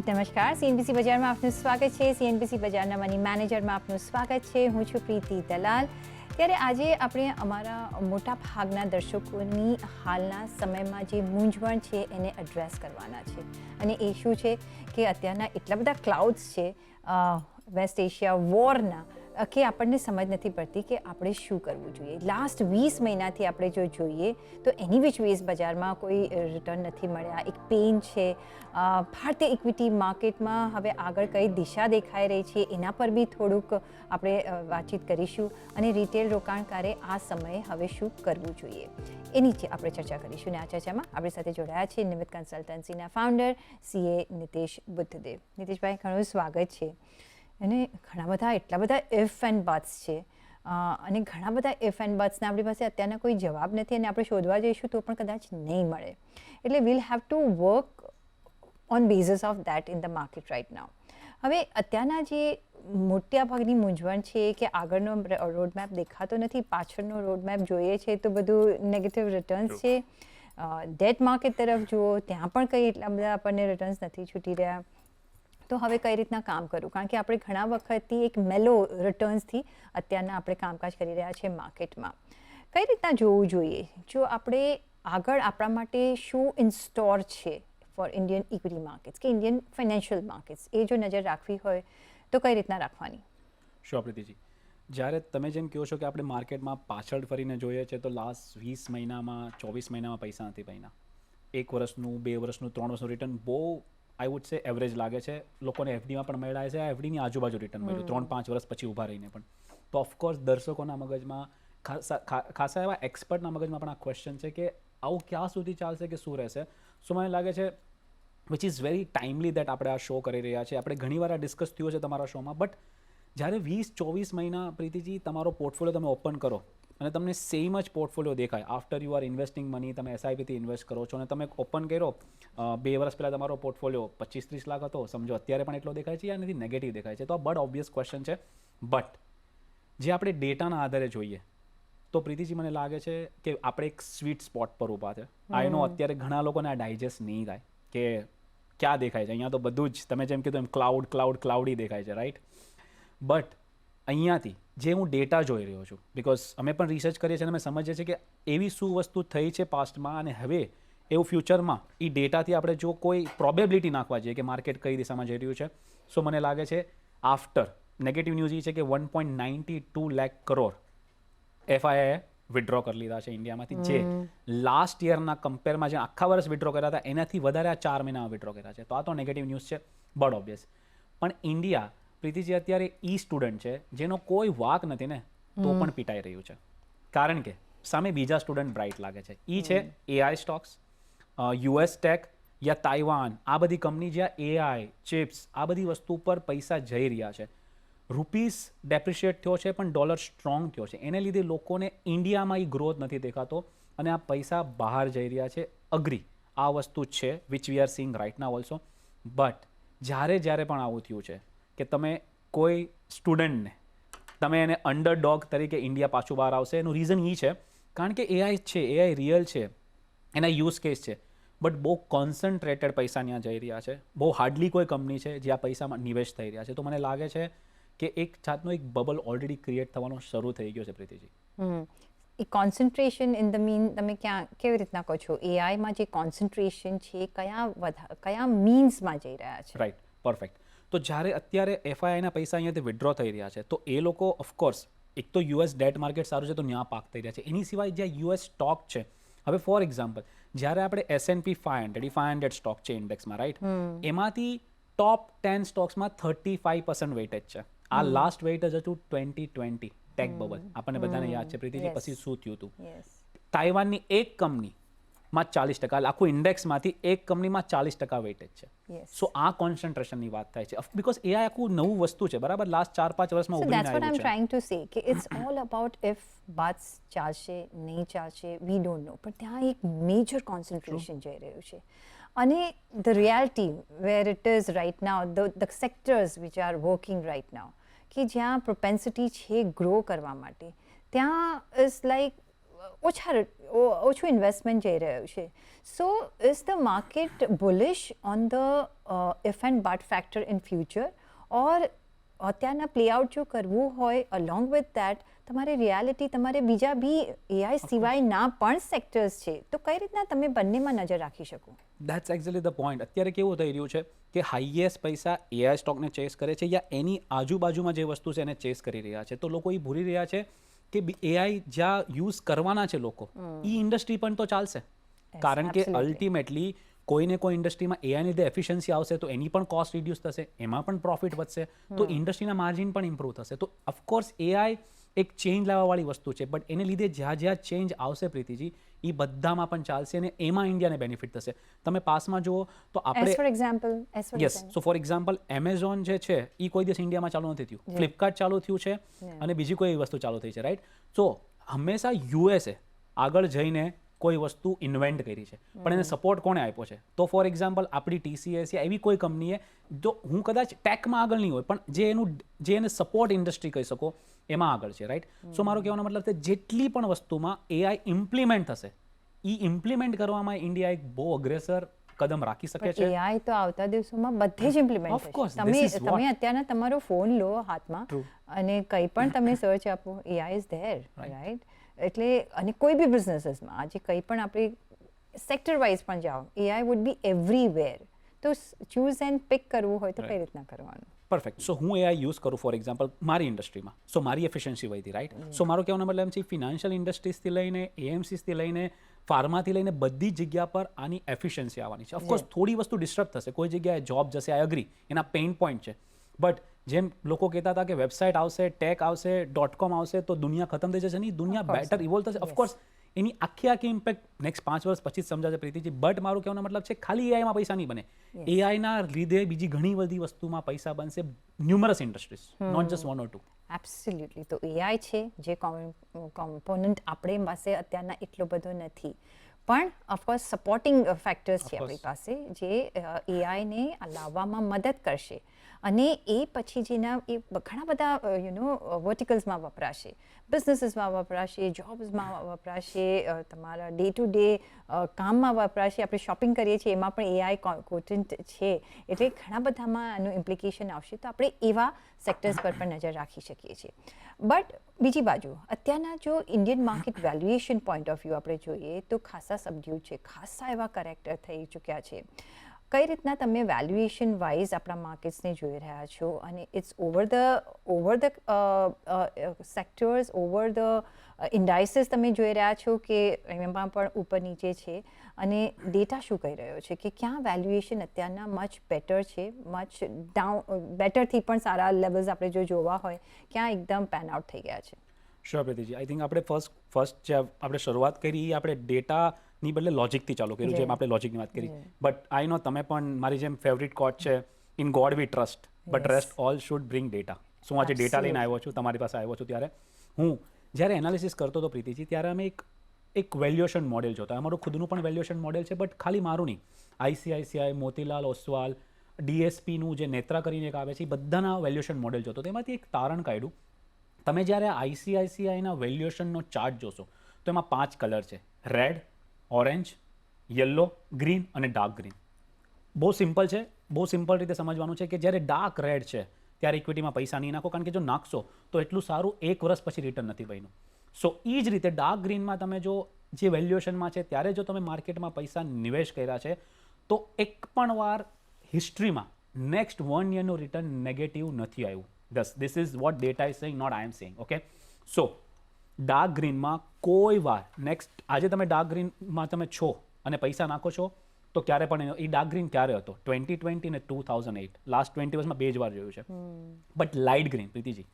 નમસ્કાર, સીએનબીસી બજારમાં આપનું સ્વાગત છે. સીએનબીસી બજારના મની મેનેજરમાં આપનું સ્વાગત છે. હું છું પ્રીતિ દલાલ. ત્યારે આજે આપણે અમારા મોટા ભાગના દર્શકોની હાલના સમયમાં જે મૂંઝવણ છે એને એડ્રેસ કરવાના છે. અને એ શું છે કે અત્યારના એટલા બધા ક્લાઉડ્સ છે વેસ્ટ એશિયા વોરના કે આપણને સમજ નથી પડતી કે આપણે શું કરવું જોઈએ. લાસ્ટ 20 મહિનાથી આપણે જો જોઈએ તો એની વિચ વેઝ બજારમાં કોઈ રિટર્ન નથી મળ્યા. એક પેન છે. ભારતીય ઇક્વિટી માર્કેટમાં હવે આગળ કઈ દિશા દેખાઈ રહી છે એના પર બી થોડુંક આપણે વાતચીત કરીશું. અને રિટેલ રોકાણકારે આ સમયે હવે શું કરવું જોઈએ એની આપણે ચર્ચા કરીશું. અને આ ચર્ચામાં આપણી સાથે જોડાયા છે નિમિત્ત કન્સલ્ટન્સીના ફાઉન્ડર CA નિતેશ બુદ્ધદેવ. નિતેશભાઈ, ઘણું સ્વાગત છે. અને ઘણા બધા એટલા બધા ઇફ એન્ડ બટ્સ છે અને ઘણા બધા ઇફ એન્ડ બટ્સને આપણી પાસે અત્યારના કોઈ જવાબ નથી અને આપણે શોધવા જઈશું તો પણ કદાચ નહીં મળે. એટલે we'll have to work on basis of that in the market right now. હવે અત્યારના જે મોટા ભાગની મૂંઝવણ છે કે આગળનો રોડમેપ દેખાતો નથી, પાછળનો રોડમેપ જોઈએ છે તો બધું નેગેટિવ રિટર્ન્સ છે. ડેટ માર્કેટ તરફ જુઓ, ત્યાં પણ કંઈ એટલા બધા આપણને રિટર્ન્સ નથી છૂટી રહ્યા. તો હવે કઈ રીતના કામ કરવું? કારણ કે આપણે ઘણા વખતથી એક મેલો રિટર્ન્સથી અત્યારના આપણે કામકાજ કરી રહ્યા છીએ માર્કેટમાં. કઈ રીતના જોવું જોઈએ? જો આપણે આગળ આપણા માટે શું ઇન સ્ટોર છે ફોર ઇન્ડિયન ઇક્વિટી માર્કેટ્સ કે ઇન્ડિયન ફાઇનાન્શિયલ માર્કેટ્સ, એ જો નજર રાખવી હોય તો કઈ રીતના રાખવાની? શ્યોર પ્રીતિજી, જ્યારે તમે જેમ કહો છો કે આપણે માર્કેટમાં પાછળ ફરીને જોઈએ છે તો લાસ્ટ 20 મહિનામાં 24 મહિનામાં પૈસા નથી બન્યા. 1 વર્ષનું, 2 વર્ષનું, 3 વર્ષનું રિટર્ન બહુ આઈ વુડ સે એવરેજ લાગે છે. લોકોને એફડીમાં પણ મળ્યા છે, એફડીની આજુબાજુ રિટર્ન મળ્યું 3-5 વર્ષ પછી ઊભા રહીને પણ. તો ઓફકોર્સ દર્શકોના મગજમાં ખાસા એવા એક્સપર્ટના મગજમાં પણ આ ક્વેશ્ચન છે કે આવું ક્યાં સુધી ચાલશે કે શું રહેશે. સો મને લાગે છે which is very timely that આપણે આ શો કરી રહ્યા છીએ. આપણે ઘણીવાર આ ડિસ્કસ થયો છે તમારા શોમાં. બટ જ્યારે 20-24 મહિના પ્રીતિજી તમારો પોર્ટફોલિયો તમે ઓપન કરો અને તમને સેમ જ પોર્ટફોલિયો દેખાય after you are investing money, તમે SIPથી ઇન્વેસ્ટ કરો છો અને તમે ઓપન કર્યો 2 વર્ષ પહેલાં તમારો પોર્ટફોલિયો 25-30 લાખ હતો, સમજો અત્યારે પણ એટલો દેખાય છે યા નથી નેગેટિવ દેખાય છે, તો આ બડ ઓબ્વિયસ ક્વેશ્ચન છે. બટ જે આપણે ડેટાના આધારે જોઈએ તો પ્રીતિજી મને લાગે છે કે આપણે એક સ્વીટ સ્પોટ પર ઊભા છે. આઈ નો અત્યારે ઘણા લોકોને આ ડાયજેસ્ટ નહીં થાય કે ક્યાં દેખાય છે. અહીંયા તો બધું જ તમે જેમ કીધું એમ ક્લાઉડી દેખાય છે, રાઈટ? બટ અહીંયાથી જે હું ડેટા જોઈ રહ્યો છું, બિકોઝ અમે પણ રિસર્ચ કરીએ છીએ અને અમે સમજીએ છીએ કે એવી શું વસ્તુ થઈ છે પાસ્ટમાં અને હવે એવું ફ્યુચરમાં એ ડેટાથી આપણે જો કોઈ પ્રોબેબિલિટી નાખવા જઈએ કે માર્કેટ કઈ દિશામાં જઈ રહ્યું છે. સો મને લાગે છે આફ્ટર નેગેટિવ ન્યૂઝ એ છે કે 1.92 લાખ કરોડ FIIએ વિડ્રો કરી લીધા છે ઇન્ડિયામાંથી, જે લાસ્ટ યરના કમ્પેરમાં જે આખા વર્ષ વિડ્રો કર્યા હતા એનાથી વધારે આ 4 મહિનામાં વિડ્રો કર્યા છે. તો આ તો નેગેટિવ ન્યૂઝ છે, બડ ઓબ્વિયસ. પણ ઇન્ડિયા પ્રીતિજી અત્યારે સ્ટુડન્ટ છે જેનો કોઈ વાક નથી ને તો પણ પીટાઈ રહ્યું છે. કારણ કે સામે બીજા સ્ટુડન્ટ બ્રાઇટ લાગે છે. છે AI સ્ટોક્સ, US ટેક યા તાઇવાન, આ બધી કંપની જ્યાં AI ચિપ્સ આ બધી વસ્તુ પર પૈસા જઈ રહ્યા છે. રૂપીસ ડેપ્રિશિએટ થયો છે પણ ડોલર સ્ટ્રોંગ થયો છે. એને લીધે લોકોને ઇન્ડિયામાં એ ગ્રોથ નથી દેખાતો અને આ પૈસા બહાર જઈ રહ્યા છે. અગ્રી, આ વસ્તુ છે which we are seeing right now also. But જ્યારે પણ આવું થયું છે કે તમે કોઈ સ્ટુડન્ટને તમે એને અંડરડોગ તરીકે ઇન્ડિયા પાછું બહાર આવશે, એનું રીઝન એ છે કારણ કે AI છે, AI રિયલ છે, એના યુઝ કેસ છે. બટ બહુ કોન્સન્ટ્રેટેડ પૈસા ત્યાં જઈ રહ્યા છે. બહુ હાર્ડલી કોઈ કંપની છે જ્યાં પૈસામાં નિવેશ થઈ રહ્યા છે. તો મને લાગે છે કે એક જાતનો એક બબલ ઓલરેડી ક્રિએટ થવાનો શરૂ થઈ ગયો છે પ્રીતિજી. એ કોન્સન્ટ્રેશન ઇન ધ મીન તમે કેવી રીતના કહો છો? AIમાં જે કોન્સન્ટ્રેશન છે કયા મીન્સમાં જઈ રહ્યા છે? Right, perfect. તો જ્યારે અત્યારે FIIના પૈસા અહીંયાથી વિડ્રો થઈ રહ્યા છે તો એ લોકો ઓફકોર્સ એક તો US ડેટ માર્કેટ સારું છે તો ત્યાં પાક થઈ રહ્યા છે. એની સિવાય જ્યાં US સ્ટોક છે, હવે ફોર એક્ઝામ્પલ જ્યારે આપણે S&P 500 સ્ટોક છે ઇન્ડેક્સમાં, રાઈટ? એમાંથી ટોપ 10 સ્ટોક્સમાં 35% વેઇટેજ છે. આ લાસ્ટ વેઇટેજ હતું 2020 ટેક બબલ, આપણને બધાને યાદ છે પ્રીતિજી. પછી શું થયું હતું? તાઇવાનની એક કંપની માં 40%, આખું ઇન્ડેક્સમાંથી એક કંપનીમાં 40% વેઇટેજ છે. સો આ કોન્સન્ટ્રેશનની વાત થાય છે બિકોઝ AI આખું નવું વસ્તુ છે, બરાબર? લાસ્ટ 4-5 વર્ષમાં ઉભરીને આવ્યું છે. So that's what I'm trying to say કે it's all about if buts ચાલશે નહીં ચાલશે વી ડોન્ટ નો, પણ ત્યાં એક મેજર કોન્સન્ટ્રેશન જઈ રહ્યું છે. અને the reality where it is right now, the sectors which are working right now, કે જ્યાં પ્રોપેન્સિટી છે ગ્રો કરવા માટે, ત્યાં ઇઝ લાઈક ઓછું ઇન્વેસ્ટમેન્ટ જઈ રહ્યું છે. So is the market bullish on the if and but factor in future, or અત્યારના પ્લેઆઉટ જો કરવું હોય અલોંગ વિથ દેટ તમારે રિયાલિટી તમારે બીજા બી એઆઈ સિવાયના પણ સેક્ટર્સ છે, તો કઈ રીતના તમે બંનેમાં નજર રાખી શકો? That's exactly the point. અત્યારે કેવું થઈ રહ્યું છે કે હાઈએસ્ટ પૈસા એઆઈ સ્ટોકને ચેસ કરે છે, યા એની આજુબાજુમાં જે વસ્તુ છે એને ચેસ કરી રહ્યા છે. તો લોકો એ ભૂલી રહ્યા છે કે એઆઈ જ્યાં યુઝ કરવાના છે લોકો, એ ઇન્ડસ્ટ્રી પણ તો ચાલશે. કારણ કે અલ્ટિમેટલી કોઈને કોઈ ઇન્ડસ્ટ્રીમાં એઆઈની લીધે એફિશિયન્સી આવશે તો એની પણ કોસ્ટ રિડ્યુસ થશે, એમાં પણ પ્રોફિટ વધશે, તો ઇન્ડસ્ટ્રીના માર્જિન પણ ઇમ્પ્રૂવ થશે. તો ઓફકોર્સ એઆઈ એક ચેન્જ લાવવાવાળી વસ્તુ છે, બટ એને લીધે જ્યાં ચેન્જ આવશે પ્રીતિજી, એ બધામાં પણ ચાલશે અને એમાં ઇન્ડિયાને બેનિફિટ થશે. તમે પાસમાં જુઓ તો આપણે yes, so for example Amazon જે છે એ કોઈ દિવસ ઇન્ડિયામાં ચાલુ નથી થયું, ફ્લિપકાર્ટ ચાલુ થયું છે અને બીજી કોઈ એવી વસ્તુ ચાલુ થઈ છે, રાઈટ? સો હંમેશા યુએસએ આગળ જઈને કોઈ વસ્તુ ઇન્વેન્ટ કરી છે, પણ એને સપોર્ટ કોણે આપ્યો છે? તો ફોર એક્ઝામ્પલ આપણી TCS યા એવી કોઈ કંપનીએ, જો હું કદાચ ટેકમાં આગળ નહીં હોય પણ જે એને સપોર્ટ ઇન્ડસ્ટ્રી કહી શકો એમાં આગળ છે, રાઈટ? સો મારો કહેવાનો મતલબ છે જેટલી પણ વસ્તુમાં એઆઈ ઇમ્પ્લિમેન્ટ થશે, એ ઇમ્પ્લિમેન્ટ કરવામાં ઇન્ડિયા એક બહુ અગ્રેસર કદમ રાખી શકે છે. એઆઈ તો આવતા દિવસોમાં બધે જ ઇમ્પ્લિમેન્ટ થશે. તમે અત્યારના તમારો ફોન લો હાથમાં અને કંઈ પણ તમે સર્ચ આપો, એઆઈ ઇઝ ધેર, રાઈટ? એટલે અને કોઈ બી બિઝનેસીસમાં આજે કંઈ પણ આપણે સેક્ટર વાઇઝ પણ જાઓ, એઆઈ વુડ બી એવરીવેર. તો ચૂઝ એન્ડ પિક કરવું હોય તો કઈ રીતના કરવાનું? પરફેક્ટ. સો હું એઆઈ યુઝ કરું ફોર એક્ઝામ્પલ મારી ઇન્ડસ્ટ્રીમાં, સો મારી એફિશિયન્સી વધી, રાઈટ? સો મારો કહેવાનો મતલબ એમ છે ફિનાન્શિયલ ઇન્ડસ્ટ્રીઝથી લઈને એએમસીથી લઈને ફાર્માથી લઈને બધી જગ્યા પર આની એફિશિયન્સી આવવાની છે. ઓફકોર્સ થોડી વસ્તુ ડિસ્ટર્બ થશે, કોઈ જગ્યાએ જોબ જશે, આઈ અગ્રી, એના પેઇન પોઈન્ટ છે. બટ જેમ લોકો કહેતા હતા કે વેબસાઇટ આવશે, ટેક આવશે, .com આવશે તો દુનિયા ખતમ થઈ જશે, નહીં, દુનિયા બેટર ઇવોલ્વ થશે. ઓફકોર્સ એની આખી ઇમ્પેક્ટ નેક્સ્ટ 5 વર્ષ પછી જ સમજાશે પ્રીતિજી. બટ મારું કહેવાનો મતલબ છે ખાલી એઆઈમાં પૈસા નહીં બને, એઆઈના લીધે બીજી ઘણી બધી વસ્તુમાં પૈસા બનશે, numerous industries, not just 1 or 2. Absolutely. તો એઆઈ છે જે કોમ્પોનન્ટ આપણી પાસે અત્યારના એટલો બધો નથી, પણ ઓફકોર્સ સપોર્ટિંગ ફેક્ટર્સ છે આપણી પાસે જે એઆઈને લાવવામાં મદદ કરશે. અને એ પછી જેના એ ઘણા બધા વર્ટિકલ્સમાં વપરાશે, બિઝનેસીસમાં વપરાશે, જોબ્સમાં વપરાશે, તમારા ડે ટુ ડે કામમાં વપરાશે. આપણે શોપિંગ કરીએ છીએ એમાં પણ એઆઈ કોન્ટેન્ટ છે, એટલે ઘણા બધામાં આનું ઇમ્પ્લિકેશન આવશે. તો આપણે એવા સેક્ટર્સ પર પણ નજર રાખી શકીએ છીએ. બટ બીજી બાજુ અત્યારના જો Indian market valuation point of view આપણે જોઈએ તો ખાસા સબડ્યુડ છે, ખાસા એવા કરેક્ટર થઈ ચૂક્યા છે. કઈ રીતના તમે વેલ્યુએશન વાઇઝ આપણા માર્કેટ્સને જોઈ રહ્યા છો? અને it's over the sectors, over the indices તમે જોઈ રહ્યા છો કે એમાં પણ ઉપર નીચે છે? અને ડેટા શું કહી રહ્યો છે કે ક્યાં વેલ્યુએશન અત્યારના મચ બેટર છે, મચ બેટરથી પણ સારા લેવલ્સ આપણે જો જોવા હોય ક્યાં એકદમ પેન આઉટ થઈ ગયા છે? શ્યોર પ્રીતિજી. આઈ થિંક આપણે ફર્સ્ટ જે આપણે શરૂઆત કરી એ આપણે ડેટાની બદલે લોજિકથી ચાલુ કર્યું, જેમ આપણે લોજિકની વાત કરી. બટ આઈ નો તમે પણ મારી જેમ ફેવરિટ કોટ છે, in God we trust but rest all should bring data. So હું આજે ડેટા લઈને આવ્યો છું, તમારી પાસે આવ્યો છું. ત્યારે હું જ્યારે એનાલિસિસ કરતો હતો પ્રીતિજી, ત્યારે અમે એક વેલ્યુએશન મોડેલ જોતા. અમારું ખુદનું પણ વેલ્યુએશન મોડેલ છે, બટ ખાલી મારું નહીં, આઈસીઆઈસીઆઈ, મોતીલાલ ઓસ્વાલ, ડીએસપીનું જે નેત્રા કરીને એક આવે છે, એ બધાના વેલ્યુએશન મોડેલ જોતો. તેમાંથી એક તારણ કાઢ્યું. તમે જ્યારે આઈસીઆઈસીઆઈના વેલ્યુએશનનો ચાર્ટ જોશો તો એમાં 5 કલર છે: રેડ, ઓરેન્જ, યલો, ગ્રીન અને ડાર્ક ગ્રીન. બહુ સિમ્પલ છે, બહુ સિમ્પલ રીતે સમજવાનું છે કે જ્યારે ડાર્ક રેડ છે ત્યારે ઇક્વિટીમાં પૈસા નહીં નાખો, કારણ કે જો નાખશો તો એટલું સારું 1 વર્ષ પછી રિટર્ન નથી બન્યું. સો એ જ રીતે ડાર્ક ગ્રીનમાં તમે જો જે વેલ્યુએશનમાં છે ત્યારે જો તમે માર્કેટમાં પૈસા નિવેશ કર્યા છે તો એક પણ વાર હિસ્ટ્રીમાં નેક્સ્ટ 1 યરનું રિટર્ન નેગેટિવ નથી આવ્યું. This is what data is saying, not I am saying. Okay, so dark ગ્રીનમાં કોઈ વાર નેક્સ્ટ આજે તમે ડાર્ક ગ્રીનમાં તમે છો અને પૈસા નાખો છો તો ક્યારે પણ એ ડાર્ક ગ્રીન ક્યારે હતો? 2020 અને 2008, લાસ્ટ 20 વર્ષમાં 2 જ વાર જોયું છે. But light green Preetiji,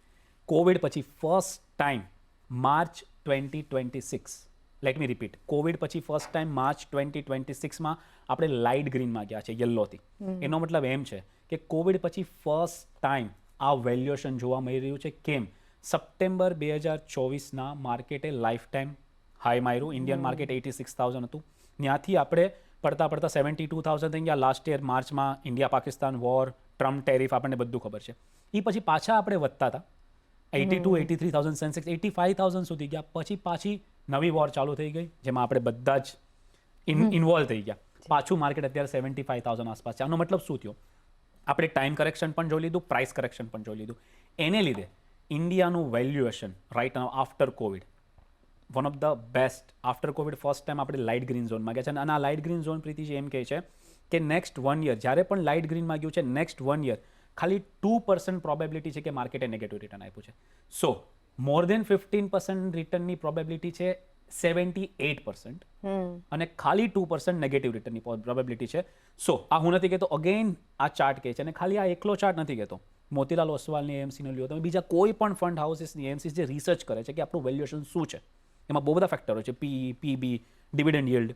Covid પછી first time March 2026, let me repeat, Covid પછી ફર્સ્ટ ટાઈમ માર્ચ 2026માં આપણે લાઇટ ગ્રીનમાં ગયા છે, યલોથી. એનો મતલબ એમ છે કે કોવિડ પછી ફર્સ્ટ ટાઈમ આ વેલ્યુએશન જોવા મળી રહ્યું છે. કેમ? સપ્ટેમ્બર 2024ના માર્કેટે લાઈફ ટાઈમ હાઈ માર્યું. ઇન્ડિયન માર્કેટ 86,000 હતું, ત્યાંથી આપણે પડતા 72,000 થઈ ગયા. લાસ્ટ યર માર્ચમાં India Pakistan war, Trump tariff, આપણને બધું ખબર છે. એ પછી પાછા આપણે વધતા હતા, 82,000, 83,000, સેન્સેક્સ 85,000 સુધી ગયા. પછી પાછી નવી વોર ચાલુ થઈ ગઈ જેમાં આપણે બધા જ ઇન્વોલ્વ થઈ ગયા. પાછું માર્કેટ અત્યારે 75,000 આસપાસ છે. આનો મતલબ શું થયો? આપણે ટાઈમ કરેક્શન પણ જોઈ લીધું, પ્રાઇસ કરેક્શન પણ જોઈ લીધું. એને લીધે ઇન્ડિયાનું valuation right now after Covid one of the best. After Covid first time આપણે લાઇટ ગ્રીન ઝોનમાં ગયા છે. અને આ લાઇટ ગ્રીન ઝોન પ્રીતિજી એમ કહે છે કે નેક્સ્ટ 1 યર જ્યારે પણ લાઇટ ગ્રીનમાં ગયું છે, નેક્સ્ટ 1 યર ખાલી 2% પ્રોબેબિલિટી છે કે માર્કેટે નેગેટિવ રિટર્ન આપ્યું છે. સો મોર દેન 15% રિટર્નની પ્રોબેબિલિટી છે 78% અને ખાલી 2% નેગેટિવ રિટર્નની પ્રોબેબિલિટી છે. સો આ હું નથી કહેતો, અગેન આ ચાર્ટ કહે છે અને ખાલી આ એકલો ચાર્ટ નથી કહેતો. મોતીલાલ ઓસવાલની એએમસીને લ્યો, તમે બીજા કોઈ પણ ફંડ હાઉસીસની એએમસી જે રિસર્ચ કરે છે કે આપણું વેલ્યુએશન શું છે, એમાં બહુ બધા ફેક્ટરો છે, પીઈ, પીબી, ડિવિડન્ડ yield,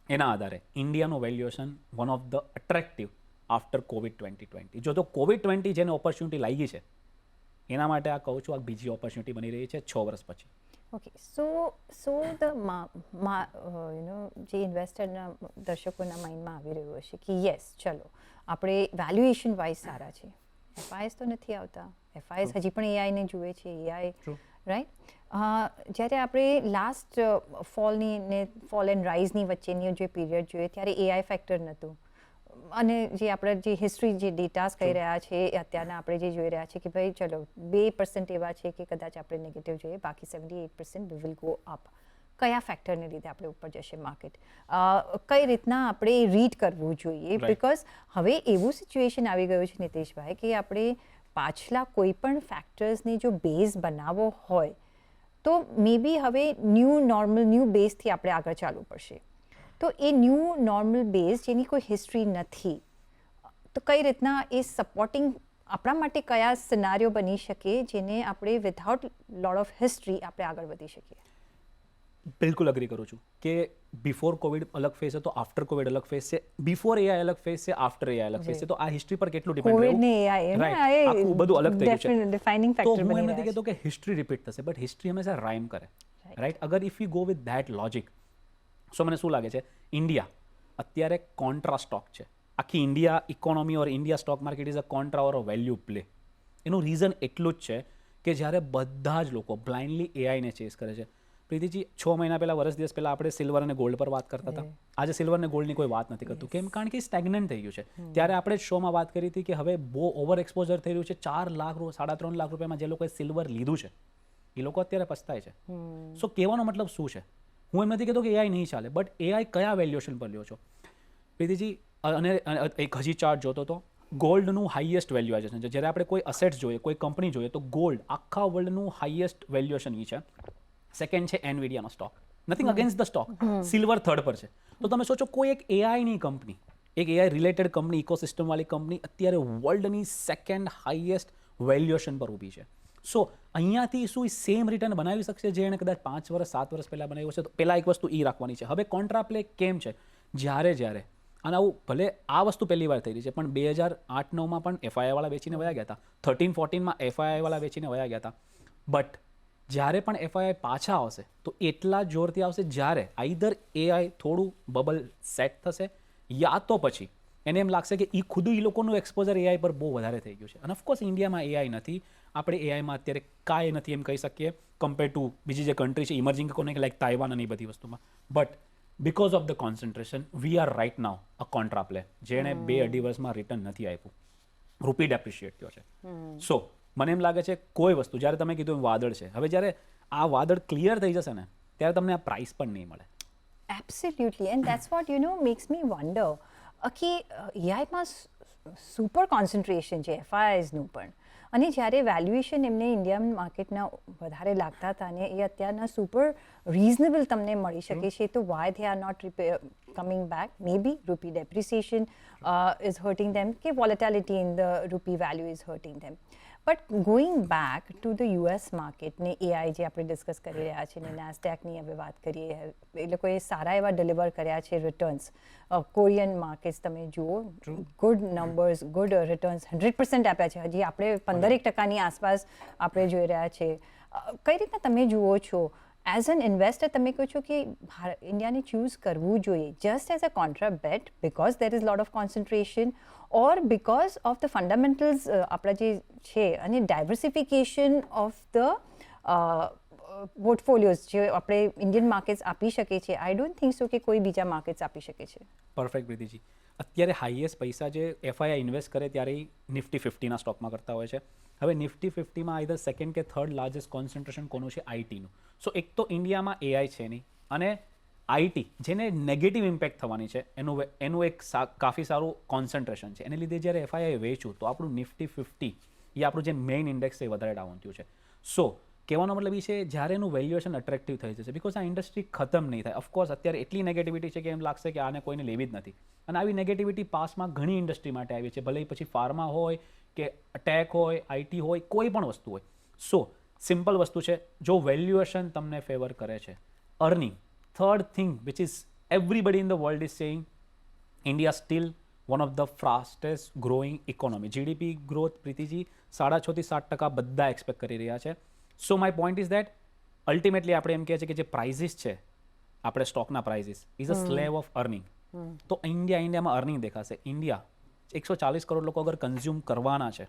એના આધારે ઇન્ડિયાનું valuation one of the attractive after Covid 2020. જો તો કોવિડ 20 જેને ઓપોર્ચ્યુનિટી લાગી છે એના માટે આ કહું છું, આ બીજી ઓપોર્ચ્યુનિટી બની રહી છે 6 વર્ષ પછી. ઓકે, સો જે ઇન્વેસ્ટરના દર્શકોના માઇન્ડમાં આવી રહ્યું હશે કે યસ ચલો આપણે વેલ્યુએશન વાઇઝ સારા છે, એફઆઈએસ તો નથી આવતા, એફઆઈએસ હજી પણ એઆઈને જુએ છે, એઆઈ રાઈટ. જ્યારે આપણે લાસ્ટ ફોલની ને ફોલ એન્ડ રાઇઝની વચ્ચેની જે પીરિયડ જોઈએ ત્યારે એઆઈ ફેક્ટર નહોતું. અને જે આપણે જે હિસ્ટ્રી જે ડેટાસ કહી રહ્યા છે એ અત્યારના આપણે જે જોઈ રહ્યા છે કે ભાઈ ચલો 2% એવા છે કે કદાચ આપણે નેગેટિવ જોઈએ, બાકી 78% વી વિલ ગો અપ. કયા ફેક્ટરને લીધે આપણે ઉપર જશે માર્કેટ, કઈ રીતના આપણે રીડ કરવું જોઈએ? બિકોઝ હવે એવું સિચ્યુએશન આવી ગયું છે નીતિશભાઈ કે આપણે પાછલા કોઈ પણ ફેક્ટર્સને જો બેઝ બનાવવો હોય તો મે બી હવે ન્યૂ બેઝથી આપણે આગળ ચાલવું પડશે. તો એ ન્યૂ નોર્મલ બેઝ જેની કોઈ હિસ્ટ્રી નથી, તો કઈ રીતના એ સપોર્ટિંગ આપણા માટે કયા સિનારીઓ બની શકે જેને આપણે વિધાઉટ લોટ ઓફ હિસ્ટ્રી આપણે આગળ વધી શકીએ? બિલકુલ અગ્રી કરું છું કે બિફોર કોવિડ અલગ ફેસ હતો, આફ્ટર કોવિડ અલગ ફેસ છે, બિફોર એઆઈ અલગ ફેસ છે, આફ્ટર એઆઈ અલગ ફેસ છે. તો આ હિસ્ટ્રી પર કેટલું ડિપેન્ડ કોવિડ ને એઆઈ આખું બધું અલગ થઈ ગયું છે. ડિફાઇનિંગ તો ફેક્ટર હું એમ બની નથી રહ્યા કહેતો કે હિસ્ટ્રી રિપીટ થશે, બટ હિસ્ટ્રી હંમેશા રાઇમ કરે, રાઈટ? અગર if you go with that logic, so મને શું લાગે છે, ઇન્ડિયા અત્યારે કોન્ટ્રા સ્ટોક છે. આખી India economy or India stock market is a contra or a value play. એનું રીઝન એટલું જ છે કે જ્યારે બધા જ લોકો બ્લાઇન્ડલી એઆઈને ચેસ કરે છે. પ્રીતિજી 6 મહિના પહેલાં, વર્ષ દિવસ પહેલાં આપણે સિલ્વર અને ગોલ્ડ પર વાત કરતા હતા. આજે સિલ્વર અને ગોલ્ડની કોઈ વાત નથી કરતું. કેમ? કારણ કે સ્ટેગ્નન્ટ થઈ ગયું છે. ત્યારે આપણે શોમાં વાત કરી હતી કે હવે બહુ ઓવર એક્સપોઝર થઈ રહ્યું છે. 4 લાખ, 3.5 લાખ રૂપિયામાં જે લોકોએ સિલ્વર લીધું છે એ લોકો અત્યારે પસ્તાય છે. સો કહેવાનો મતલબ શું છે? હું એમ નથી કહેતો કે એઆઈ નહીં ચાલે, બટ એઆઈ કયા વેલ્યુએશન પર લ્યો છો પ્રીતિજી? અને એક હજી ચાર્ટ જોતો હતો, ગોલ્ડનું હાઈએસ્ટ વેલ્યુએશન છે. જ્યારે આપણે કોઈ અસેટ્સ જોઈએ, કોઈ કંપની જોઈએ, તો ગોલ્ડ આખા વર્લ્ડનું હાઈએસ્ટ વેલ્યુએશન એ છે. સેકન્ડ છે એનવીડિયાનો stock. Nothing against the stock. Silver third પર છે. તો તમે સોચો કોઈ એક એઆઈની કંપની, એક એઆઈ રિલેટેડ કંપની, ઇકોસિસ્ટમ વાળી કંપની અત્યારે વર્લ્ડની સેકન્ડ હાઈએસ્ટ વેલ્યુએશન પર ઊભી છે. સો અહીંયાથી શું સેમ રિટર્ન બનાવી શકશે જે એને કદાચ 5 વર્ષ 7 વર્ષ પહેલાં બનાવ્યું છે? તો પહેલાં એક વસ્તુ એ રાખવાની છે. હવે કોન્ટ્રા પ્લે કેમ છે? જ્યારે અને આવું ભલે આ વસ્તુ પહેલી વાર થઈ રહી છે, પણ 2008-9માં પણ એફઆઈઆઈવાળા વેચીને વયા ગયા હતા, 13-14માં એફઆઈઆઈવાળા વેચીને વયા ગયા હતા. બટ જ્યારે પણ એફઆઈઆઈ પાછા આવશે તો એટલા જોરથી આવશે જ્યારે આઈધર એઆઈ થોડું બબલ સેટ થશે, યા તો પછી એને એમ લાગશે કે ખુદ એ લોકોનું એક્સપોઝર એઆઈ પર બહુ વધારે થઈ ગયું છે. અને ઓફકોર્સ ઇન્ડિયામાં એઆઈ નથી, આપણે એઆઈમાં અત્યારે કાંઈ નથી એમ કહી શકીએ કમ્પેર ટુ બીજી જે કન્ટ્રી છે ઇમર્જિંગ ઇકોનોમી લાઈક તાઇવાન અને એ બધી વસ્તુમાં. But because of the concentration we are right now a contra play, જેણે 2-2.5 વર્ષમાં રિટર્ન નથી આપ્યું. રૂપી ડેપ્રિશિએટ થયો છે. સો મને એમ લાગે છે કોઈ વસ્તુ, જ્યારે તમે કીધું વાદળ છે, હવે જ્યારે આ વાદળ ક્લિયર થઈ જશે ને ત્યારે તમને આ પ્રાઇસ પણ નહીં મળે. Absolutely, and that's what makes me wonder કે એઆઈમાં સુપર કોન્સન્ટ્રેશન છે એફઆઈઆઈઝનું પણ, અને જ્યારે વેલ્યુએશન એમને ઇન્ડિયન માર્કેટના વધારે લાગતા હતા અને એ અત્યારના સુપર રિઝનેબલ તમને મળી શકે છે, તો why they are not coming back? May be rupee depreciation is hurting them, કે volatility in the rupee value is hurting them. But going back to the US market ને એઆઈ જે આપણે discuss કરી રહ્યા છીએ ને નાસ્ડેકની હવે વાત કરીએ, એ લોકોએ સારા એવા ડિલિવર કર્યા છે રિટર્ન્સ. કોરિયન માર્કેટ્સ તમે જુઓ, ગુડ નંબર્સ, ગુડ રિટર્ન્સ, 100% આપ્યા છે. હજી આપણે 15% આસપાસ આપણે જોઈ રહ્યા છીએ. કઈ રીતના તમે જુઓ છો એઝ એન ઇન્વેસ્ટર? તમે કહો છો કે ઇન્ડિયાને ચૂઝ કરવું જોઈએ just as a contra bet because there is lot of concentration, or because of the fundamentals આપણા જે છે અને ડાયવર્સિફિકેશન ઓફ ધ પોર્ટફોલિયોઝ જે આપણે ઇન્ડિયન માર્કેટ્સ આપી શકીએ છીએ, આઈ ડોન્ટ થિંક સો કે કોઈ બીજા માર્કેટ્સ આપી શકે છે. પરફેક્ટ પ્રીતિજી. અત્યારે હાઈએસ્ટ પૈસા જે એફઆઈઆઈ ઇન્વેસ્ટ કરે ત્યારે નિફ્ટી 50ના સ્ટોકમાં કરતા હોય છે. હવે નિફ્ટી 50માં આઈધર સેકન્ડ કે થર્ડ લાર્જેસ્ટ કોન્સન્ટ્રેશન કોનું છે? આઈટીનું. સો એક તો ઇન્ડિયામાં એઆઈ છે નહીં, અને આઈટી જેને નેગેટિવ ઇમ્પેક્ટ થવાની છે એનું એક કાફી સારું કોન્સન્ટ્રેશન છે. એને લીધે જ્યારે એફઆઈઆઈ વેચ્યું તો આપણું નિફ્ટી 50 એ આપણું જે મેઇન ઇન્ડેક્સ છે એ વધારે ડાઉન થયું છે. સો કહેવાનો મતલબ એ છે જ્યારે એનું વેલ્યુએશન અટ્રેક્ટિવ થઈ જશે, બિકોઝ આ ઇન્ડસ્ટ્રી ખતમ નહીં થાય. ઓફકોર્સ અત્યારે એટલી નેગેટિવિટી છે કે એમ લાગશે કે આને કોઈને લેવી જ નથી, અને આવી નેગેટિવિટી પાસમાં ઘણી ઇન્ડસ્ટ્રી માટે આવી છે, ભલે એ પછી ફાર્મા હોય કે ટેક હોય, આઈટી હોય, કોઈ પણ વસ્તુ હોય. સો સિમ્પલ વસ્તુ છે, જો વેલ્યુએશન તમને ફેવર કરે છે, earning, third thing which is everybody in the world is saying, India still one of the fastest growing economy. GDP growth Preetiji 6.5 થી 7% બધા એક્સપેક્ટ કરી રહ્યા છે. So my point is that ultimately આપણે એમ કહે છે કે જે પ્રાઇઝિસ છે આપણે સ્ટોકના prices is a slave of earning. તો ઇન્ડિયામાં અર્નિંગ દેખાશે. ઇન્ડિયા 140 કરોડ લોકો અગર કન્ઝ્યુમ કરવાના છે,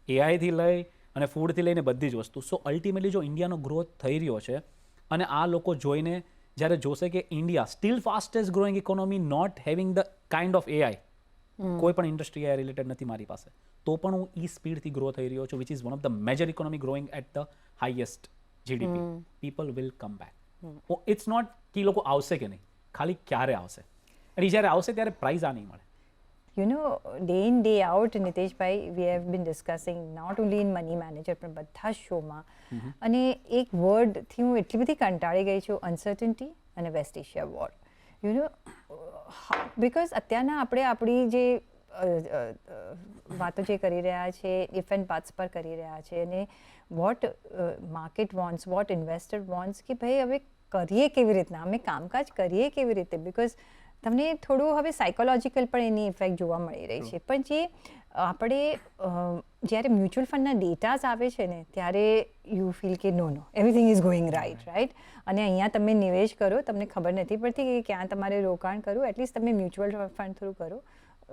એઆઈથી લઈ અને ફૂડથી લઈને બધી જ વસ્તુ. સો અલ્ટિમેટલી જો ઇન્ડિયાનો ગ્રોથ થઈ રહ્યો છે અને આ લોકો જોઈને જ્યારે જોશે કે India still fastest growing economy, not having the kind of AI, કોઈ પણ ઇન્ડસ્ટ્રી એઆઈ રિલેટેડ નથી મારી પાસે, તો પણ હું ઈ સ્પીડથી ગ્રો થઈ રહ્યો છું, which is one of the major economy growing at the highest GDP. People will come back. It's not કે લોકો આવશે કે નહીં, ખાલી ક્યારે આવશે, અને જ્યારે આવશે ત્યારે પ્રાઇઝ આ નહીં મળે. You know, day in day out નિતેશભાઈ, we have been discussing not only in money manager પણ બધા શોમાં, અને એક વર્ડથી હું એટલી બધી કંટાળી ગઈ છું, અનસર્ટનિટી અને West Asia war. You know, because અત્યારના આપણે આપણી જે વાતો જે કરી રહ્યા છે ઇફ એન્ડ બટ્સ પર કરી રહ્યા છે, અને what market wants, what investor wants, કે ભાઈ હવે કરીએ કેવી રીતના, અમે કામકાજ કરીએ કેવી રીતે, બિકોઝ તમને થોડું હવે સાયકોલોજીકલ પણ એની ઇફેક્ટ જોવા મળી રહી છે. પણ જે આપણે જ્યારે મ્યુચ્યુઅલ ફંડના ડેટાઝ આવે છે ને, ત્યારે યુ ફીલ કે no everything is going right. અને અહીંયા તમે નિવેશ કરો, તમને ખબર નથી પડતી કે ક્યાં તમારે રોકાણ કરવું, એટલીસ્ટ તમે મ્યુચ્યુઅલ ફંડ થ્રુ કરો,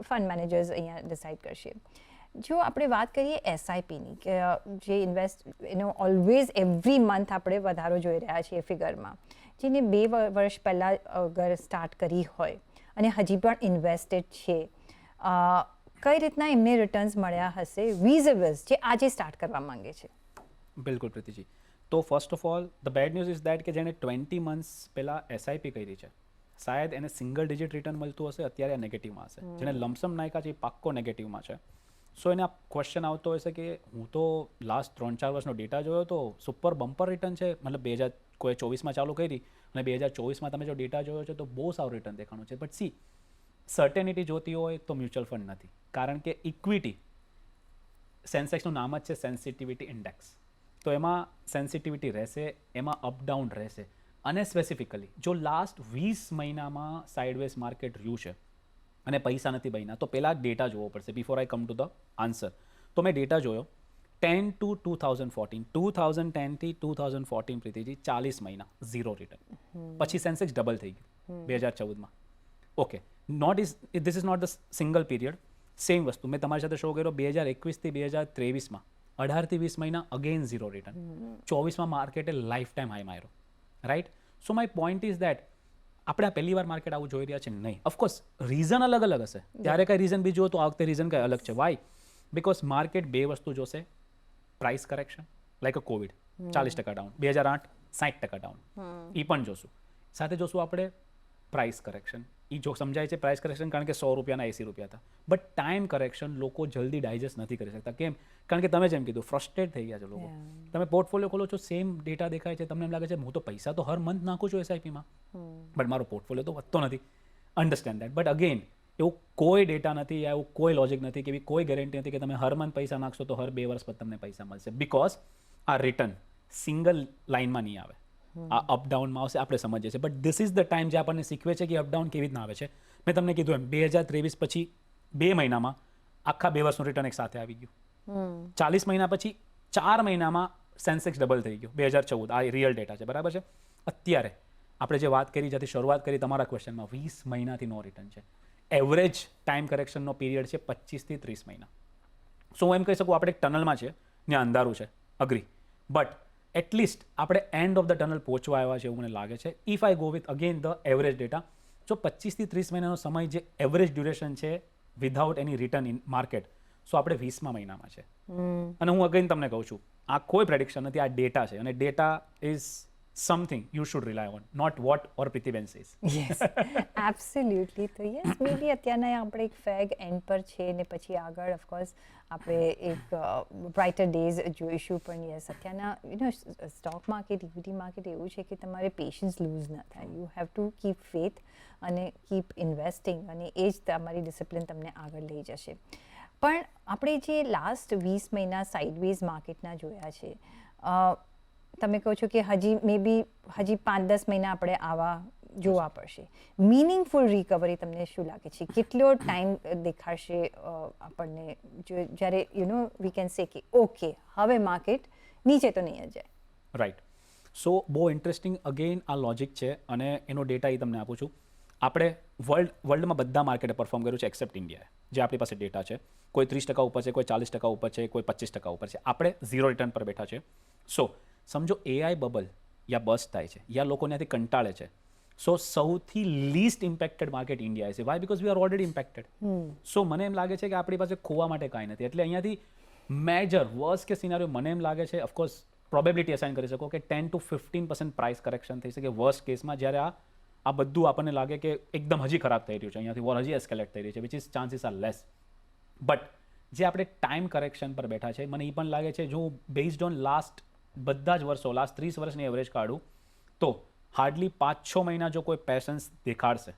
ફંડ મેનેજર્સ અહીંયા ડિસાઇડ કરશે. જો આપણે વાત કરીએ એસઆઈપીની, કે જે ઇન્વેસ્ટ એનો ઓલવેઝ એવરી મંથ આપણે વધારો જોઈ રહ્યા છીએ ફિગરમાં, જેને 2 વર્ષ પહેલાં અગર સ્ટાર્ટ કરી હોય અને હજી પણ ઇન્વેસ્ટેડ છે, કઈ રીતના એમને રિટર્ન્સ મળ્યા હશે વિઝિબલ્સ જે આજે સ્ટાર્ટ કરવા માંગે છે? બિલકુલ પ્રીતિજી. તો first of all the bad news is that કે જેણે 20 મંથ્સ પહેલાં એસઆઈપી કરી છે, શાયદ એને સિંગલ ડિજિટ રિટર્ન મળતું હશે, અત્યારે આ નેગેટિવમાં હશે. જેને લમસમ નાખ્યા છે એ પાક્કો નેગેટિવમાં છે. સો એને આ ક્વેશ્ચન આવતો હશે કે હું તો લાસ્ટ 3-4 વર્ષનો ડેટા જોયો તો સુપર બમ્પર રિટર્ન છે, મતલબ 2024માં ચાલુ કરી અને 2024માં તમે જો ડેટા જોયો છે તો બહુ સારું રિટર્ન દેખાણું છે. બટ સી, સર્ટેનિટી જોતી હોય તો મ્યુચ્યુઅલ ફંડ નથી, કારણ કે ઇક્વિટી, સેન્સેક્સનું નામ જ છે સેન્સિટિવિટી ઇન્ડેક્સ, તો એમાં સેન્સિટિવિટી રહેશે, એમાં અપડાઉન રહેશે. અને સ્પેસિફિકલી જો લાસ્ટ 20 મહિનામાં સાઇડવેઝ માર્કેટ રહ્યું છે અને પૈસા નથી બન્યા, તો પહેલાં ડેટા જોવો પડશે before I come to the answer. તો મેં ડેટા જોયો 10 to 2014, 2010 થી 2014 પ્રીતિજી 40 મહિના ઝીરો રિટર્ન. પછી સેન્સેક્સ ડબલ થઈ ગયું 2014માં. Okay, this is not the single period. Same વસ્તુ મેં તમારી સાથે શો કર્યો 2021 થી 2023માં 18 થી 20 મહિના અગેન ઝીરો રિટર્ન. 24માં માર્કેટે લાઈફ ટાઈમ હાઈ માર્યો, right. So my point is that આપણે આ પહેલી વાર માર્કેટ આવું જોઈ રહ્યા છે નહીં. ઓફકોર્સ રીઝન અલગ અલગ હશે, ત્યારે કંઈ રીઝન બીજું હોય તો આ વખતે રીઝન કંઈ અલગ છે. વાય? બિકોઝ માર્કેટ 2 વસ્તુ જોશે, price correction like a Covid 40% down, 2008 60% down, એ પણ જોશું. સાથે જોશું આપણે પ્રાઇસ કરેક્શન, એ જો સમજાય છે પ્રાઇસ કરેક્શન, કારણ કે 100 રૂપિયાના 80 રૂપિયા હતા. બટ ટાઈમ કરેક્શન લોકો જલ્દી ડાયજેસ્ટ નથી કરી શકતા. કેમ? કારણ કે તમે જેમ કીધું ફ્રસ્ટ્રેટ થઈ ગયા છે લોકો. તમે પોર્ટફોલિયો ખોલો છો, સેમ ડેટા દેખાય છે, તમને એમ લાગે છે હું તો પૈસા તો હર મંથ નાખું છું એસઆઈપીમાં, બટ મારો પોર્ટફોલિયો તો વધતો નથી. Understand that. બટ અગેન એવું કોઈ ડેટા નથી, એવું કોઈ લોજિક નથી, કે એવી કોઈ ગેરંટી નથી કે તમે હર મંથ પૈસા નાખશો તો હર 2 વર્ષ પછી તમને પૈસા મળશે. બિકોઝ આ રિટર્ન સિંગલ લાઇનમાં નહીં આવે, આ અપડાઉનમાં આવશે, આપણે સમજીએ છીએ. But this is the time જે આપણને શીખવે છે કે અપડાઉન કેવી રીતના આવે છે. મેં તમને કીધું એમ 2023 પછી 2 મહિનામાં આખા 2 વર્ષનું રિટર્ન એક સાથે આવી ગયું. 40 મહિના પછી 4 મહિનામાં સેન્સેક્સ ડબલ થઈ ગયો 2014. આ રિયલ ડેટા છે, બરાબર છે. અત્યારે આપણે જે વાત કરી, જ્યાંથી શરૂઆત કરી તમારા ક્વેશ્ચનમાં, 20 મહિનાથી નો રિટર્ન છે. એવરેજ ટાઈમ કરેક્શનનો પીરિયડ છે 25 થી 30 મહિના. સો હું એમ કહી શકું આપણે એક ટનલમાં છે, ત્યાં અંધારું છે, અગ્રી. બટ એટલીસ્ટ આપણે એન્ડ ઓફ ધ ટનલ પહોંચવા આવ્યા છે એવું મને લાગે છે. If I go with again the average data, જો 25 થી 30 મહિનાનો સમય જે એવરેજ ડ્યુરેશન છે without any return in market, so આપણે 20મા મહિનામાં છે. અને હું અગેન તમને કહું છું, આ કોઈ પ્રેડિક્શન નથી, આ ડેટા છે, અને data is something you should rely on, not what or પ્રીતિબેન સેઝ. Yes, absolutely. તો યસ, મે બી અત્યારના આપણે એક ફેગ એન્ડ પર છે ને પછી આગળ ઓફકોર્સ આપણે એક બ્રાઇટર ડેઝ જોઈશું. પણ યસ, અત્યારના સ્ટોક માર્કેટ, ઇક્વિટી માર્કેટ એવું છે કે તમારે પેશન્સ લૂઝ ના થાય. You have to keep faith અને કીપ ઇન્વેસ્ટિંગ, અને એ જ તમારી ડિસિપ્લિન તમને આગળ લઈ જશે. પણ આપણે જે લાસ્ટ 20 મહિના સાઇડવેઝ માર્કેટના જોયા છે, તમે કહો છો કે હજી મે બી હજી 5-10 મહિના આપણે આવા જોવા પડશે. મિનિંગફુલ રિકવરી તમને શું લાગે છે? કેટલો ટાઈમ દેખાડશે આપણને જ્યારે વી કેન સે કે ઓકે હવે માર્કેટ નીચે તો નહીં જ જાય? રાઈટ. સો બહુ ઇન્ટરેસ્ટિંગ અગેન આ લોજિક છે, અને એનો ડેટા એ તમને આપું છું. આપણે વર્લ્ડમાં બધા માર્કેટે પરફોર્મ કર્યું છે એક્સેપ્ટ ઇન્ડિયાએ, જે આપણી પાસે ડેટા છે. કોઈ 30% ઉપર છે, કોઈ 40% ઉપર છે, કોઈ 25% ઉપર છે. આપણે 0 રિટર્ન પર બેઠા છે. સો સમજો એઆઈ બબલ યા બસ્ટ થાય છે, યા લોકો ત્યાંથી કંટાળે છે, સો સૌથી લીસ્ટ ઇમ્પેક્ટેડ માર્કેટ ઇન્ડિયા છે. Why? Because we are already impacted. So મને એમ લાગે છે કે આપણી પાસે ખોવા માટે કાંઈ નથી. એટલે અહીંયાથી મેજર વર્સ્ટ કે સિનારીઓ મને એમ લાગે છે, ઓફકોર્સ પ્રોબેબિલિટી અસાઇન કરી શકો કે 10 to 15% પ્રાઇસ કરેક્શન થઈ શકે વર્સ્ટ કેસમાં, જ્યારે આ બધું આપણને લાગે કે એકદમ હજી ખરાબ થઈ રહ્યું છે, અહીંયાથી વોર હજી એસ્કેલેટ થઈ રહી છે, which is chances are less. But જે આપણે ટાઈમ કરેક્શન પર બેઠા છે, મને એ પણ લાગે છે, જો બેઝડ ઓન લાસ્ટ બધા જ વર્ષો, લાસ્ટ 30 વર્ષની એવરેજ કાઢું તો હાર્ડલી 5-6 મહિના જો કોઈ પેશન્સ દેખાડશે,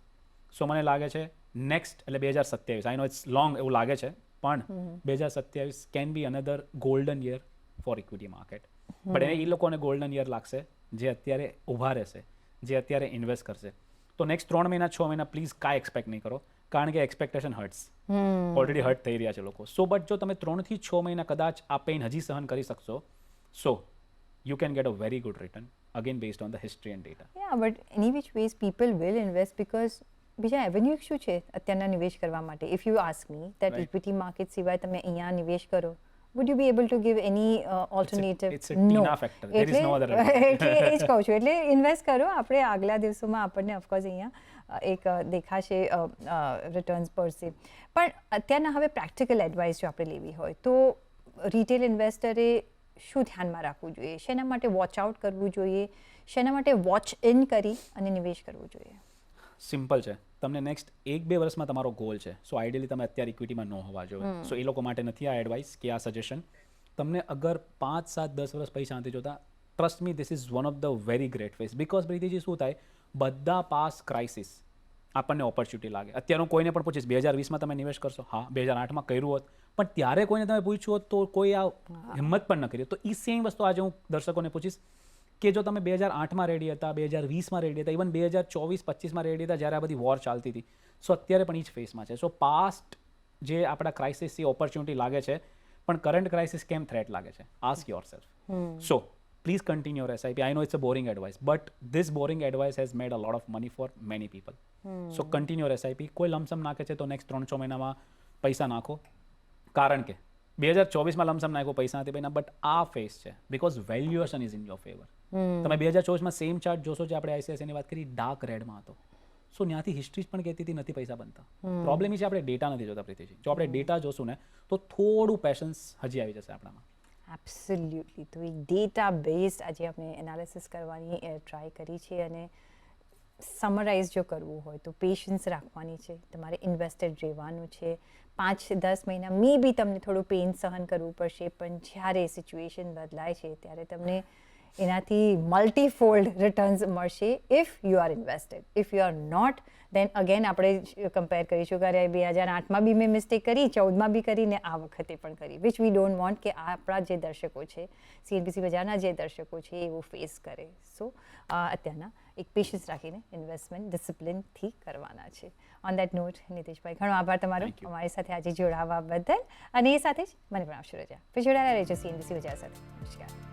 સો મને લાગે છે નેક્સ્ટ એટલે 2027, આઈ નો ઇટ્સ લોંગ એવું લાગે છે, પણ 2027 can be another golden year for equity market. But એ લોકોને ગોલ્ડન યર લાગશે જે અત્યારે ઊભા રહેશે, જે અત્યારે ઇન્વેસ્ટ કરશે. તો નેક્સ્ટ 3 મહિના 6 મહિના પ્લીઝ કાંઈ એક્સપેક્ટ નહીં કરો, કારણ કે એક્સપેક્ટેશન હર્ટ્સ. ઓલરેડી હર્ટ થઈ રહ્યા છે લોકો. સો બટ જો તમે 3 થી 6 મહિના કદાચ આ પેઇન હજી સહન કરી શકશો, સો you can get a very good return, again based on the history and data. Yeah, but any which ways people will invest because બીજા એવન્યુ શું છે અત્યારના નિવેશ કરવા માટે? If you ask me that equity market સિવાય તમે અહીંયા નિવેશ કરો, would you be able to give any alternative? It's a Tina factor. There is no other એટલે એ જ કહું છું, એટલે ઇન્વેસ્ટ કરો. આપણે આગલા દિવસોમાં આપણને ઓફકોર્સ અહીંયા એક દેખાશે રિટર્ન્સ પર સે. પણ અત્યારના હવે પ્રેક્ટિકલ એડવાઇસ જો આપણે લેવી હોય તો રિટેલ ઇન્વેસ્ટરે શું ધ્યાનમાં રાખવું જોઈએ? શેના માટે વોચ આઉટ કરવું જોઈએ? શેના માટે વોચ ઇન કરી અને નિવેશ કરવું જોઈએ? સિમ્પલ છે. તમને નેક્સ્ટ 1-2 વર્ષમાં તમારો ગોલ છે, સો આઈડિયલી તમે અત્યારે ઇક્વિટીમાં ન હોવા જોઈએ. સો એ લોકો માટે નથી આ એડવાઇસ કે આ સજેશન. તમને અગર 5, 7, 10 વર્ષ પછી શાંતિ જોતા, trust me this is one of the very great phase. Because Preetiji શું થાય, બધા પાસ ક્રાઇસિસ આપણને ઓપોર્ચ્યુનિટી લાગે. અત્યારનું કોઈને પણ પૂછીશ 2020માં તમે નિવેશ કરશો? હા. 2008માં કર્યું હોત, પણ ત્યારે કોઈને તમે પૂછ્યું હોત તો કોઈ આ હિંમત પણ ન કરી. તો એ સેમ વસ્તુ આજે હું દર્શકોને પૂછીશ કે જો તમે 2008માં રેડી હતા, 2020માં રેડી હતા, ઇવન 2024-25માં રેડી હતા જ્યારે આ બધી વોર ચાલતી હતી, સો અત્યારે પણ એ જ ફેસમાં છે. સો પાસ્ટ જે આપણા ક્રાઇસિસથી ઓપોર્ચ્યુનિટી લાગે છે, પણ કરંટ ક્રાઇસિસ કેમ થ્રેટ લાગે છે? Ask yourself. So please continue your SIP. I know it's a boring advice, but this boring advice has made a lot of money for many people. So continue your SIP. કોઈ lump sum નાખે છે તો next 3-6 મહિનામાં પૈસા નાખો, કારણ કે 2024માં lump sum નાખ્યો પૈસા નથી બન્યા, બટ આ ફેસ છે because valuation is in your favour. તમે 2024માં સેમ ચાર્ટ જોશો જે આપણે ICICIની વાત કરી, ડાર્ક રેડમાં હતો. સો ત્યાંથી હિસ્ટ્રી પણ કહેતી હતી નથી પૈસા બનતા. પ્રોબ્લેમ એ છે આપણે ડેટા નથી જોતા પ્રીતિજી. જો આપણે ડેટા જોશું ને તો થોડું પેશન્સ હજી આવી જશે આપણામાં. એબ્સોલ્યુટલી. તો એક ડેટા બેઝડ આજે આપણે એનાલિસિસ કરવાની ટ્રાય કરી છે, અને સમરાઇઝ જો કરવું હોય તો પેશન્સ રાખવાની છે, તમારે ઇન્વેસ્ટેડ રહેવાનું છે. 5-10 મહિના મે બી તમને થોડું પેઇન સહન કરવું પડશે, પણ જ્યારે સિચ્યુએશન બદલાય છે ત્યારે તમને એનાથી મલ્ટીફોલ્ડ રિટર્ન્સ મળશે if you are invested. If you are not, then again આપણે કમ્પેર કરીશું કે અરે 2008માં બી મેં મિસ્ટેક કરી, 14માં બી કરી, ને આ વખતે પણ કરી, વિચ વી ડોન્ટ વોન્ટ કે આપણા જે દર્શકો છે, CNBC બજારના જે દર્શકો છે એવું ફેસ કરે. સો અત્યારના એક પેશન્સ રાખીને ઇન્વેસ્ટમેન્ટ ડિસિપ્લિનથી કરવાના છે. ઓન દેટ નોટ, નીતિશભાઈ ઘણો આભાર તમારો અમારી સાથે આજે જોડાવા બદલ, અને એ સાથે જ મને પણ આપશો રજા. પછી જોડાયેલા રહેજો CNBC બજાર સાથે. નમસ્કાર.